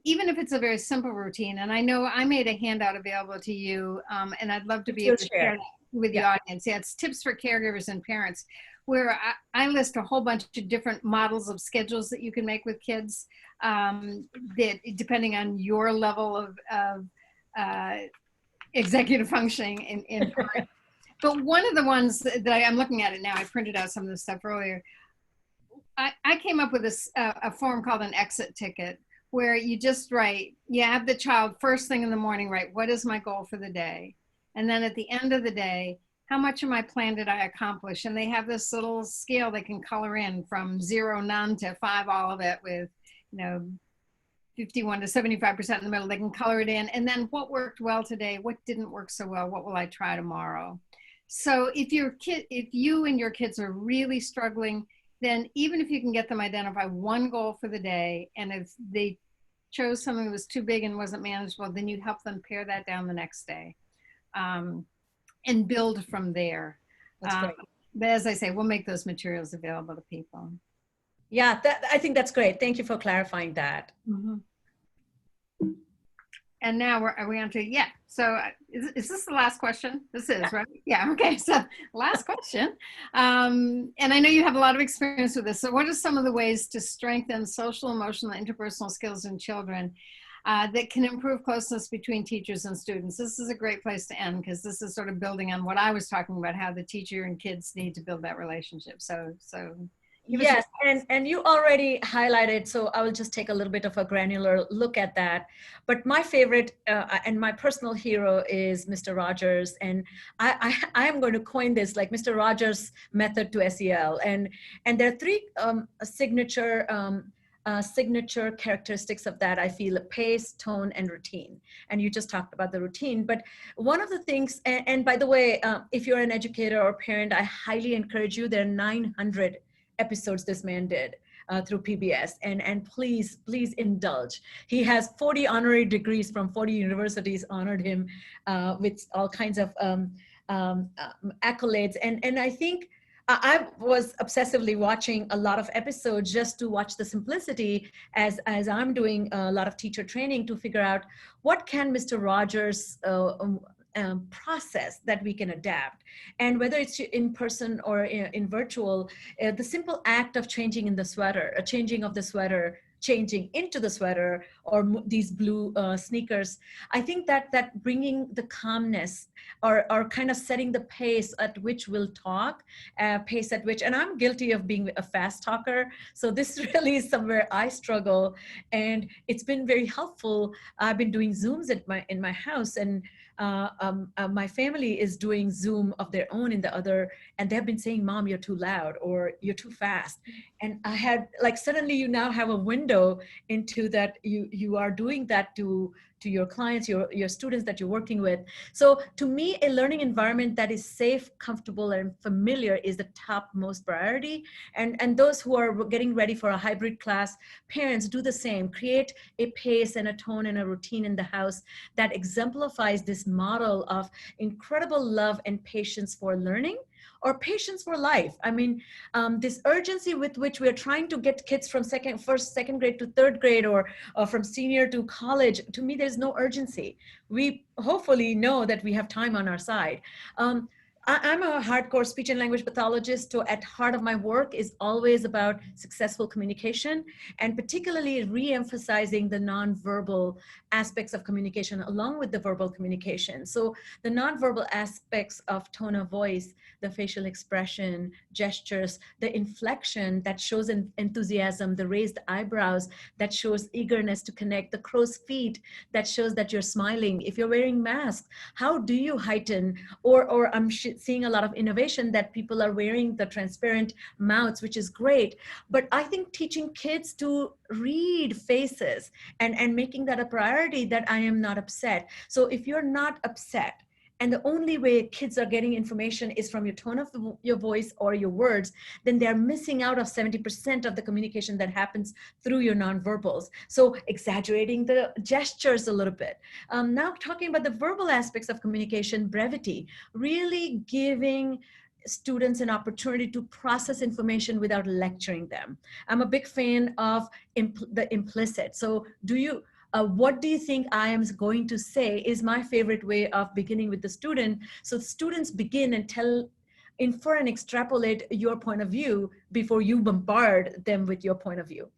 even if it's a very simple routine, and I know I made a handout available to you, and I'd love to be able to share that with the audience. Yeah, it's tips for caregivers and parents, where I list a whole bunch of different models of schedules that you can make with kids, that depending on your level of executive functioning in part. But one of the ones that I'm looking at it now, I printed out some of this stuff earlier. I came up with a form called an exit ticket, where you just write, you have the child first thing in the morning write, what is my goal for the day? And then at the end of the day, how much of my plan did I accomplish? And they have this little scale they can color in from 0, none, to 5, all of it, with 51 to 75% in the middle. They can color it in. And then what worked well today, what didn't work so well, what will I try tomorrow? So if you and your kids are really struggling, then even if you can get them identify one goal for the day, and if they chose something that was too big and wasn't manageable, then you help them pare that down the next day, and build from there. That's great. But as I say, we'll make those materials available to people. Yeah, I think that's great. Thank you for clarifying that. Mm-hmm. And now are we on to, yeah. So is this the last question? This is, right? Yeah, okay. So last question. And I know you have a lot of experience with this. So what are some of the ways to strengthen social, emotional, and interpersonal skills in children that can improve closeness between teachers and students? This is a great place to end, because this is sort of building on what I was talking about, how the teacher and kids need to build that relationship. So yes, and you already highlighted, so I will just take a little bit of a granular look at that. But my favorite and my personal hero is Mr. Rogers, and I am going to coin this like Mr. Rogers method to SEL, and there are three signature characteristics of that. I feel: pace, tone, and routine. And you just talked about the routine, but one of the things, and by the way, if you're an educator or parent, I highly encourage you. There are 900 episodes this man did through PBS, and please indulge. He has 40 honorary degrees from 40 universities honored him with all kinds of accolades, and I think I was obsessively watching a lot of episodes just to watch the simplicity as I'm doing a lot of teacher training to figure out what can Mr. Rogers process that we can adapt. And whether it's in person or in virtual, the simple act of changing in the sweater, changing of the sweater, changing into the sweater, or these blue sneakers, I think that bringing the calmness or kind of setting the pace at which we'll talk, pace at which, and I'm guilty of being a fast talker, so this really is somewhere I struggle, and it's been very helpful. I've been doing Zooms in my house, and my family is doing Zoom of their own in the other, and they've been saying, "Mom, you're too loud," or "You're too fast." And I had like, suddenly you now have a window into that you are doing that to your clients, your students that you're working with. So to me, a learning environment that is safe, comfortable, and familiar is the topmost priority. And those who are getting ready for a hybrid class, parents, do the same. Create a pace and a tone and a routine in the house that exemplifies this model of incredible love and patience for learning, or patience for life. I mean, this urgency with which we're trying to get kids from first, second grade to third grade, or from senior to college, to me, there's no urgency. We hopefully know that we have time on our side. I'm a hardcore speech and language pathologist, so at heart of my work is always about successful communication, and particularly re-emphasizing the nonverbal aspects of communication along with the verbal communication. So the nonverbal aspects of tone of voice, the facial expression, gestures, the inflection that shows enthusiasm, the raised eyebrows that shows eagerness to connect, the crow's feet that shows that you're smiling. If you're wearing masks, how do you heighten? Or I'm seeing a lot of innovation that people are wearing the transparent mouths, which is great. But I think teaching kids to read faces and making that a priority, that I am not upset. So if you're not upset, and the only way kids are getting information is from your tone of your voice or your words, then they're missing out of 70% of the communication that happens through your nonverbals. So exaggerating the gestures a little bit. Now talking about the verbal aspects of communication, brevity, really giving students an opportunity to process information without lecturing them. I'm a big fan of the implicit. So what do you think I am going to say is my favorite way of beginning with the student. So students begin and infer and extrapolate your point of view before you bombard them with your point of view.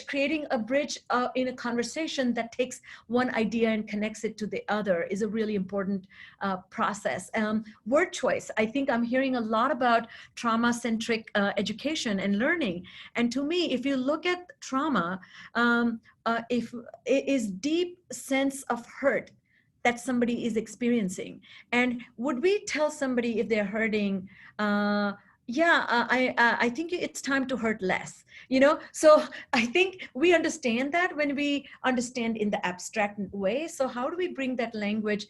Creating a bridge in a conversation that takes one idea and connects it to the other is a really important process. Word choice. I think I'm hearing a lot about trauma-centric education and learning. And to me, if you look at trauma, if it is deep sense of hurt that somebody is experiencing. And would we tell somebody if they're hurting, Yeah, I think it's time to hurt less. So I think we understand that when we understand in the abstract way. So how do we bring that language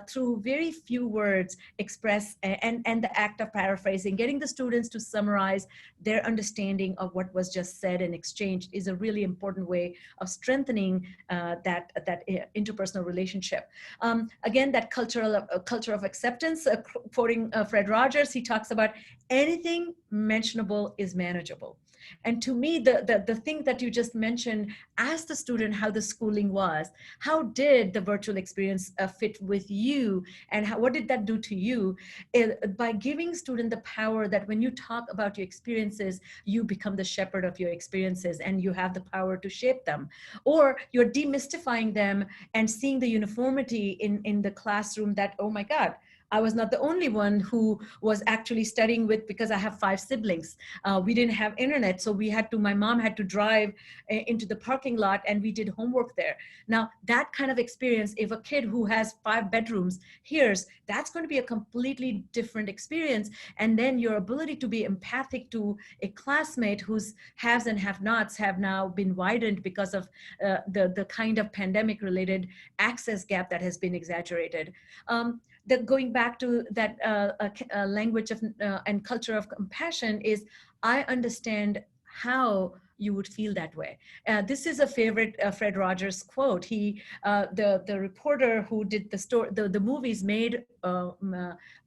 through very few words, express and the act of paraphrasing, getting the students to summarize their understanding of what was just said and exchanged is a really important way of strengthening that interpersonal relationship. Again, that culture of acceptance. Quoting Fred Rogers, he talks about anything mentionable is manageable. And to me, the thing that you just mentioned, ask the student how the schooling was. How did the virtual experience fit with you? And what did that do to you? By giving student the power that when you talk about your experiences, you become the shepherd of your experiences and you have the power to shape them. Or you're demystifying them and seeing the uniformity in the classroom that, oh my God, I was not the only one who was actually studying with, because I have 5 siblings. We didn't have internet, so my mom had to drive into the parking lot and we did homework there. Now, that kind of experience, if a kid who has 5 bedrooms hears, that's going to be a completely different experience. And then your ability to be empathic to a classmate whose haves and have-nots have now been widened because of the kind of pandemic-related access gap that has been exaggerated. Going back to that language of and culture of compassion is, I understand how you would feel that way. This is a favorite Fred Rogers quote. The reporter who did the movies made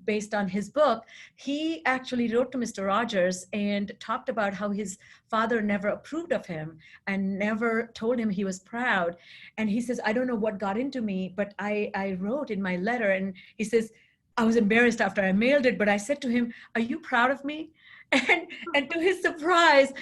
based on his book, he actually wrote to Mr. Rogers and talked about how his father never approved of him and never told him he was proud. And he says, I don't know what got into me, but I wrote in my letter, and he says, I was embarrassed after I mailed it, but I said to him, are you proud of me? And to his surprise,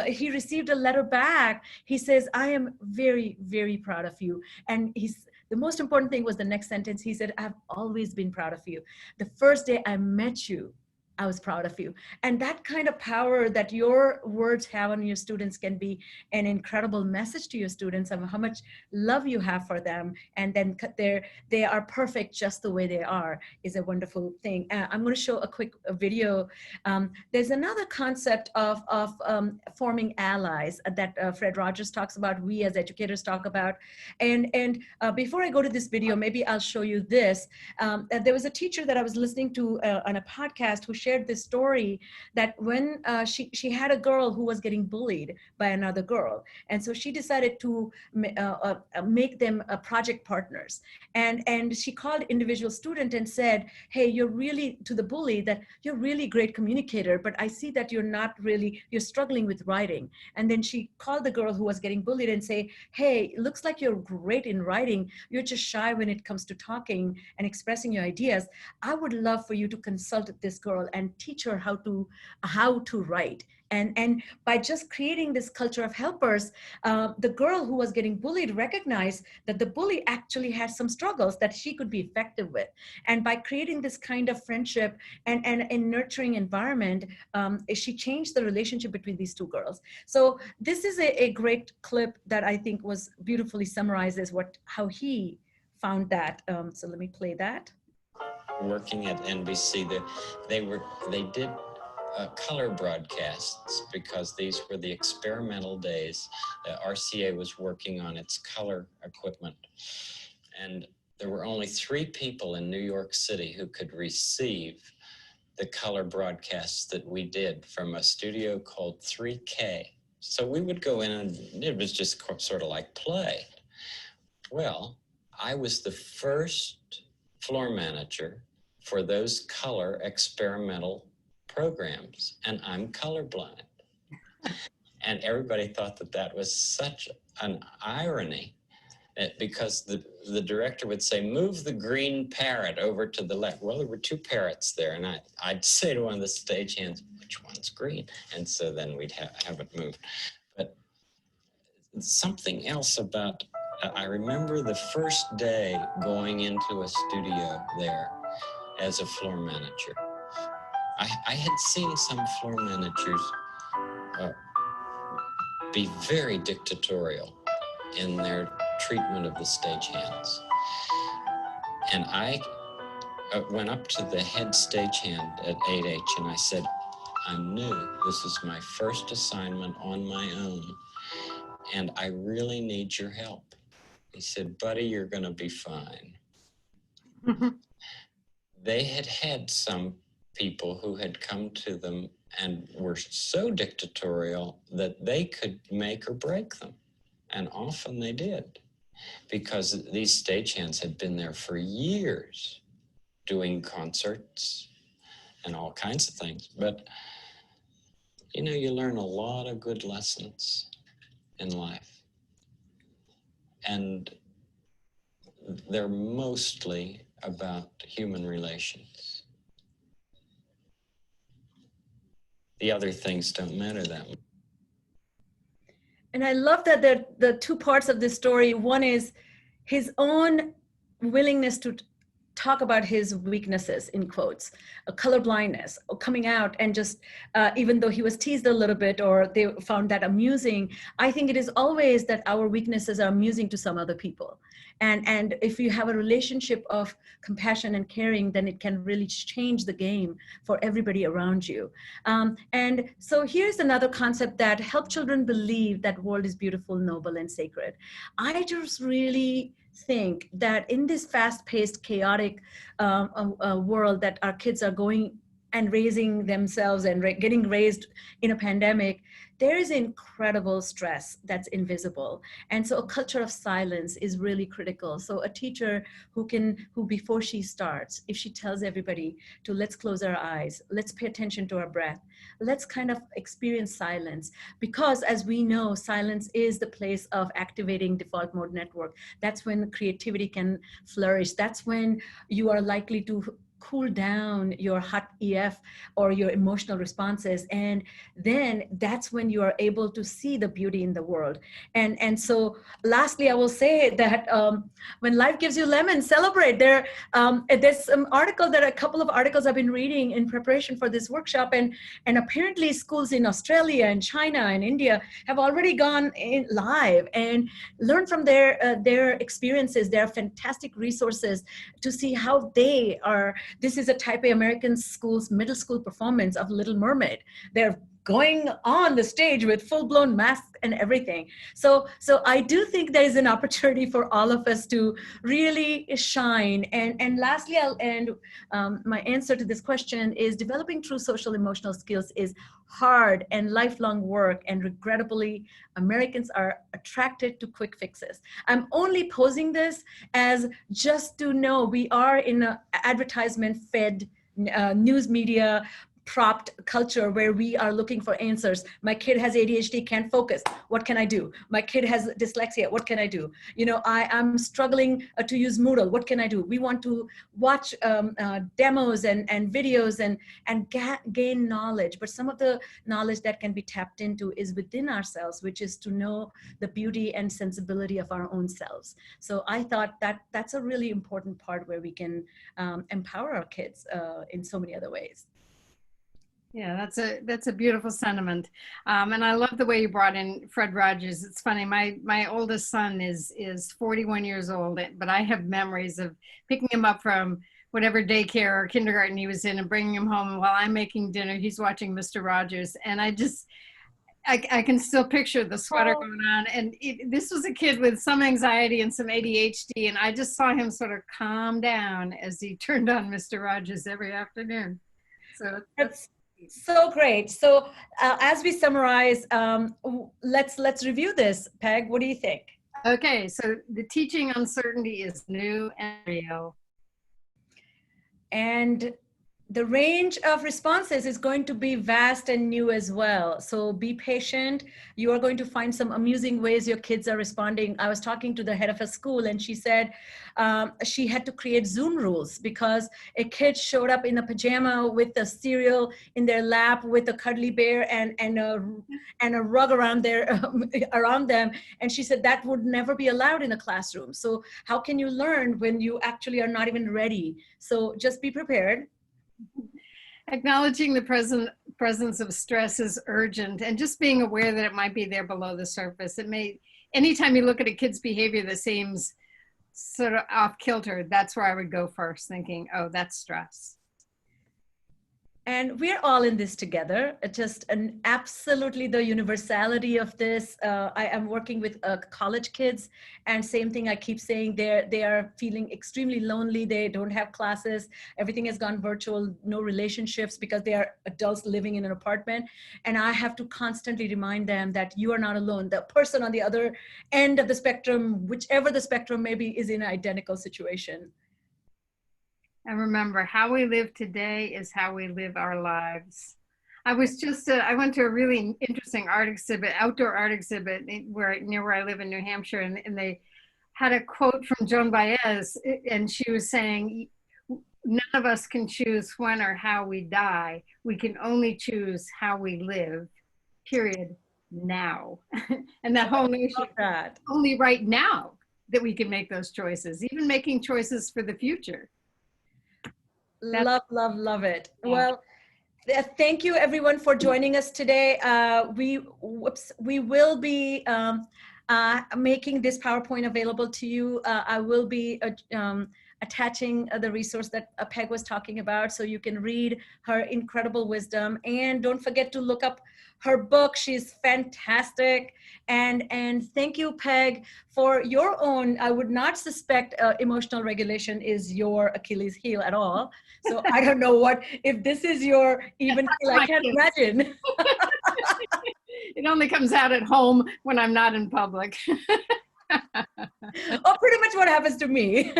he received a letter back. He says, I am very, very proud of you. And the most important thing was the next sentence. He said, I've always been proud of you. The first day I met you, I was proud of you. And that kind of power that your words have on your students can be an incredible message to your students of how much love you have for them. And then they are perfect just the way they are is a wonderful thing. I'm going to show a quick video. There's another concept of forming allies that Fred Rogers talks about, we as educators talk about. And before I go to this video, maybe I'll show you this. There was a teacher that I was listening to on a podcast who shared this story that when she had a girl who was getting bullied by another girl. And so she decided to make them project partners. And she called individual student and said, hey, you're really, to the bully, that you're really great communicator, but I see that you're struggling with writing. And then she called the girl who was getting bullied and say, hey, it looks like you're great in writing. You're just shy when it comes to talking and expressing your ideas. I would love for you to consult this girl and teach her how to write. And by just creating this culture of helpers, the girl who was getting bullied recognized that the bully actually had some struggles that she could be effective with. And by creating this kind of friendship and nurturing environment, she changed the relationship between these two girls. So this is a great clip that I think was beautifully summarizes how he found that. So let me play that. Working at NBC, they did color broadcasts because these were the experimental days. RCA was working on its color equipment, and there were only 3 people in New York City who could receive the color broadcasts that we did from a studio called 3K. So we would go in and it was just sort of like play. Well, I was the first floor manager for those color experimental programs, and I'm colorblind. And everybody thought that was such an irony, because the director would say, move the green parrot over to the left. Well, there were 2 parrots there, and I'd say to one of the stagehands, which one's green? And so then we'd have it moved. But something else about, I remember the first day going into a studio there as a floor manager. I had seen some floor managers be very dictatorial in their treatment of the stagehands. And I went up to the head stagehand at 8H and I said, I knew this is my first assignment on my own, and I really need your help. He said, buddy, you're going to be fine. They had had some people who had come to them and were so dictatorial that they could make or break them. And often they did, because these stagehands had been there for years doing concerts and all kinds of things. But, you know, you learn a lot of good lessons in life. And they're mostly about human relations. The other things don't matter that much. And I love that the two parts of this story. One is his own willingness to talk about his weaknesses, in quotes, color blindness, coming out and just, even though he was teased a little bit or they found that amusing, I think it is always that our weaknesses are amusing to some other people. And if you have a relationship of compassion and caring, then it can really change the game for everybody around you. And so here's another concept that help children believe that world is beautiful, noble, and sacred. I just really think that in this fast-paced, chaotic world that our kids are going and raising themselves and getting raised in a pandemic, there is incredible stress that's invisible. And so a culture of silence is really critical. So a teacher who before she starts, if she tells everybody to let's close our eyes, let's pay attention to our breath, let's kind of experience silence, because as we know, silence is the place of activating default mode network. That's when creativity can flourish. That's when you are likely to cool down your hot EF or your emotional responses. And then that's when you are able to see the beauty in the world. And so lastly, I will say that when life gives you lemons, celebrate. There's some article that a couple of articles I've been reading in preparation for this workshop. And apparently schools in Australia and China and India have already gone in live and learned from their experiences. There are fantastic resources to see how they are. This is a type A American school's middle school performance of Little Mermaid. They're going on the stage with full-blown masks and everything. So I do think there is an opportunity for all of us to really shine. And lastly, I'll end my answer to this question is developing true social emotional skills is hard and lifelong work. And regrettably, Americans are attracted to quick fixes. I'm only posing this as just to know we are in an advertisement-fed news media propped culture where we are looking for answers. My kid has ADHD, can't focus. What can I do? My kid has dyslexia. What can I do? You know, I'm struggling to use Moodle. What can I do? We want to watch demos and videos and gain knowledge. But some of the knowledge that can be tapped into is within ourselves, which is to know the beauty and sensibility of our own selves. So I thought that that's a really important part where we can empower our kids in so many other ways. Yeah, that's a beautiful sentiment, and I love the way you brought in Fred Rogers. It's funny, my oldest son is 41 years old, but I have memories of picking him up from whatever daycare or kindergarten he was in and bringing him home. And while I'm making dinner, he's watching Mr. Rogers, and I can still picture the sweater going on. And this was a kid with some anxiety and some ADHD, and I just saw him sort of calm down as he turned on Mr. Rogers every afternoon. So that's so great. So as we summarize, let's review this. Peg, what do you think? Okay, so the teaching uncertainty is new and real. And the range of responses is going to be vast and new as well. So be patient. You are going to find some amusing ways your kids are responding. I was talking to the head of a school and she said she had to create Zoom rules because a kid showed up in a pajama with a cereal in their lap with a cuddly bear and a rug around around them. And she said that would never be allowed in a classroom. So how can you learn when you actually are not even ready? So just be prepared. Acknowledging the presence of stress is urgent, and just being aware that it might be there below the surface. Anytime you look at a kid's behavior that seems sort of off kilter, that's where I would go first, thinking, oh, that's stress. And we're all in this together. Just absolutely the universality of this. I am working with college kids, and same thing I keep saying, they are feeling extremely lonely. They don't have classes. Everything has gone virtual, no relationships because they are adults living in an apartment. And I have to constantly remind them that you are not alone. The person on the other end of the spectrum, whichever the spectrum may be, is in an identical situation. And remember, how we live today is how we live our lives. I was just, I went to a really interesting art exhibit, outdoor art exhibit near where I live in New Hampshire. And they had a quote from Joan Baez, and she was saying, none of us can choose when or how we die. We can only choose how we live, period, now. And that whole notion, only right now that we can make those choices, even making choices for the future. Love, love, love it. Yeah. Well, thank you everyone for joining us today. We will be making this PowerPoint available to you. I will be attaching the resource that Peg was talking about, so you can read her incredible wisdom. And don't forget to look up her book. She's fantastic. And thank you, Peg, for your own. I would not suspect emotional regulation is your Achilles heel at all. So I don't know if this is your even heel. I can't imagine. It only comes out at home when I'm not in public. Oh, pretty much what happens to me.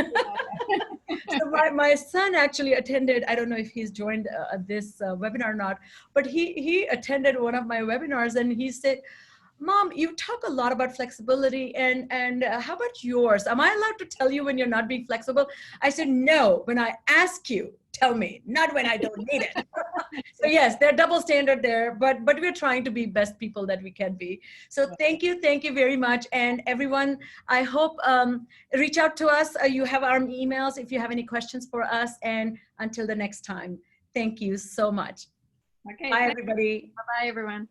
So my son actually attended, I don't know if he's joined this webinar or not, but he attended one of my webinars, and he said, Mom, you talk a lot about flexibility, and how about yours? Am I allowed to tell you when you're not being flexible? I said, no, when I ask you, tell me, not when I don't need it. So yes, there's double standard there, but we're trying to be best people that we can be. So thank you very much. And everyone, I hope reach out to us. You have our emails if you have any questions for us. And until the next time, thank you so much. Okay. Bye, everybody. Bye-bye, everyone.